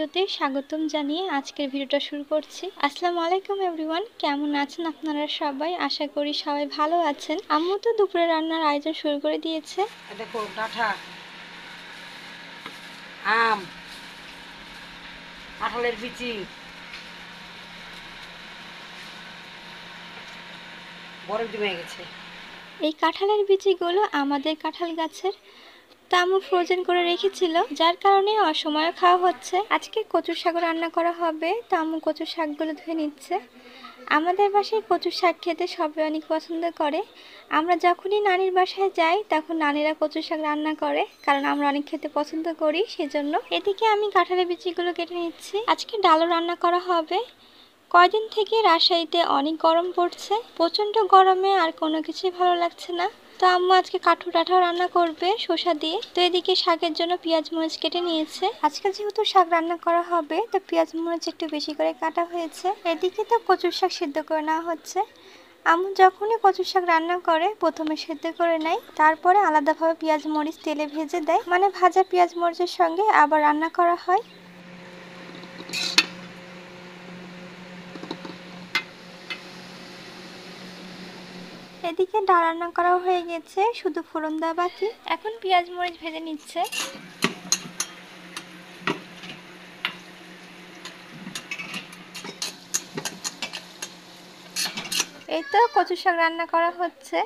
ভিডিওতে স্বাগতম জানিয়ে আজকের ভিডিওটা শুরু করছি। আসসালামু আলাইকুম এভরিওয়ান, কেমন আছেন আপনারা সবাই? আশা করি সবাই ভালো আছেন। আম্মু তো দুপুরে রান্নার আয়োজন শুরু করে দিয়েছে। দেখো ডাঁটা, আম, কাঁঠালের বিচি, বরফ জমে গেছে। এই কাঁঠালের বিচিগুলো আমাদের কাঁঠাল গাছের, তা আম্মু ফ্রোজেন করে রেখেছিল, যার কারণে অসময়ে খাওয়া হচ্ছে। আজকে কচু শাক রান্না করা হবে, তা আম্মু কচু শাকগুলো ধুয়ে নিচ্ছে। আমাদের বাসায় কচু শাক খেতে সবাই অনেক পছন্দ করে। আমরা যখনই নানির বাসায় যাই তখন নানিরা কচু শাক রান্না করে, কারণ আমরা অনেক খেতে পছন্দ করি সেজন্য। এদিকে আমি কাঁঠালের বিচিগুলো কেটে নিচ্ছি। আজকে ডালও রান্না করা হবে। কয়দিন থেকে রাজশাহীতে অনেক গরম পড়ছে, প্রচণ্ড গরমে আর কোনো কিছুই ভালো লাগছে না। তো আম্মু আজকে কাঠু ডাঁটাও রান্না করবে শসা দিয়ে। তো এদিকে শাকের জন্য পেঁয়াজ মরিচ কেটে নিয়েছে। আজকে যেহেতু শাক রান্না করা হবে তো পেঁয়াজ মরিচ একটু বেশি করে কাটা হয়েছে। এদিকে তো কচুর শাক সিদ্ধ করে নেওয়া হচ্ছে। আম্মু যখনই কচুর শাক রান্না করে প্রথমে সিদ্ধ করে নেয়, তারপরে আলাদাভাবে পেঁয়াজ মরিচ তেলে ভেজে দেয়, মানে ভাজা পেঁয়াজ মরিচের সঙ্গে আবার রান্না করা হয়। এদিকে ডাল রান্না করা হয়ে গেছে, শুধু ফোড়ন দেওয়া বাকি। এখন পেঁয়াজ মরিচ ভেজে নিচ্ছে। এই তো কচু শাক রান্না করা হচ্ছে,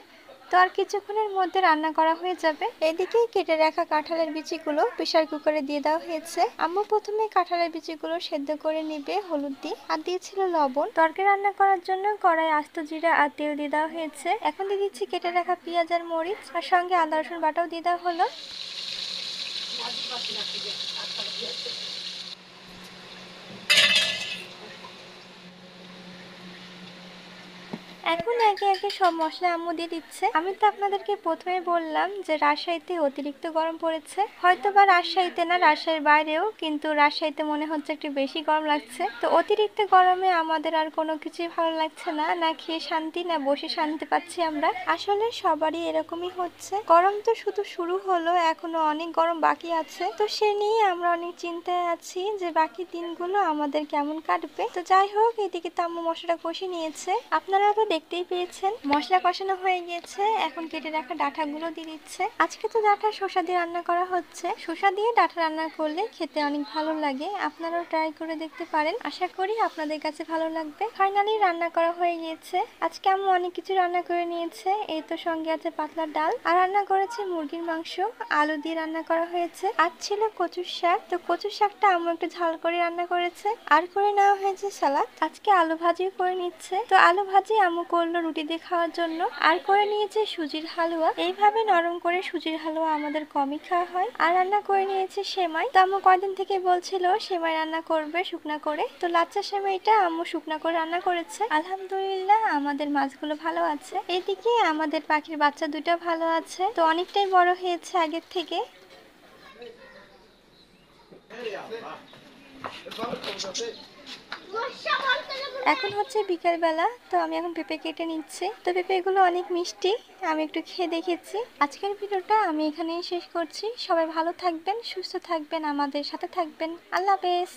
তো আর কিছুক্ষণের মধ্যে রান্না করা হয়ে যাবে। এদিকে কেটে রাখা কাঁঠালের বিচিগুলো প্রেসার কুকারে দিয়ে দেওয়া হয়েছে। আম্মু প্রথমে কাঁঠালের বিচিগুলো সেদ্ধ করে নিবে হলুদ দিয়ে, আর দিয়েছিল লবণ। তরকারি রান্না করার জন্য কড়াই আস্ত জিরা আর তেল দিয়ে দেওয়া হয়েছে। এখন দিয়ে দিচ্ছি কেটে রাখা পেঁয়াজ আর মরিচ, আর সঙ্গে আদা রসুন বাটাও দিয়ে দেওয়া হলো। এখন একে একে সব মশলা আম্মু দিয়ে দিচ্ছে। আমি তো আপনাদেরকে প্রথমে বললাম যে রাজশাহীতে অতিরিক্ত গরম পড়েছে, হয়তো বা রাজশাহীতে না, রাজশাহীর বাইরেও, কিন্তু রাজশাহীতে মনে হচ্ছে একটু বেশি গরম লাগছে। তো অতিরিক্ত গরমে আমাদের আর কোনো কিছুই ভালো লাগছে না, না খেয়ে শান্তি না বসে শান্তি পাচ্ছি আমরা। আসলে সবারই এরকমই হচ্ছে। গরম তো শুধু শুরু হলো, এখনো অনেক গরম বাকি আছে। তো সে নিয়ে আমরা অনেক চিন্তায় আছি যে বাকি দিনগুলো আমাদের কেমন কাটবে। তো যাই হোক, এদিকে তো আম্মু মশলাটা কষিয়ে নিয়েছে। আপনারা তো দেখতেই পেয়েছেন মশলা কষানো হয়ে গেছে। এখন কেটে রাখা ডাঁটাগুলো দিয়ে দিচ্ছে। আজকে তো ডাঁটা শসা দিয়ে রান্না করা হচ্ছে। শসা দিয়ে ডাঁটা রান্না করলে খেতে অনেক ভালো লাগে, আপনারাও ট্রাই করে দেখতে পারেন। আশা করি আপনাদের কাছে ভালো লাগবে। ফাইনালি রান্না করা হয়ে গিয়েছে। আজকে আম্মু অনেক কিছু রান্না করে নিয়েছে। এই তো সঙ্গে আছে পাতলা ডাল, আর রান্না করেছে মুরগির মাংস, আলু দিয়ে রান্না করা হয়েছে, আর ছিল কচুর শাক। তো কচুর শাকটা আম্মু একটু ঝাল করে রান্না করেছে, আর করে নেওয়া হয়েছে সালাদ। আজকে আলু ভাজিও করে নিচ্ছে। তো আলু ভাজি আম্মু করলো রুটি দিয়ে খাওয়ার জন্য, আর করে নিয়েছে সুজির হালুয়া। এইভাবে নরম করে সুজির হালুয়া আমাদের কমই খাওয়া হয়। আর রান্না করে নিয়েছে সেমাই। তো আম্মু কয়দিন থেকে বলছিল সেমাই রান্না করবে শুকনা করে, তো লাচ্চা সেমাইটা আম্মু শুকনা করে রান্না করেছে। আলহামদুলিল্লাহ আমাদের মাছগুলো ভালো আছে। এদিকে আমাদের পাখির বাচ্চা দুটো ভালো আছে, তো অনেকটাই বড় হয়েছে আগের থেকে। এখন হচ্ছে বিকেল বেলা, তো আমি এখন পেঁপে কেটে নিচ্ছি। তো পেঁপেগুলো অনেক মিষ্টি, আমি একটু খেয়ে দেখেছি। আজকের ভিডিওটা আমি এখানেই শেষ করছি। সবাই ভালো থাকবেন, সুস্থ থাকবেন, আমাদের সাথে থাকবেন। আল্লাহ হাফেজ।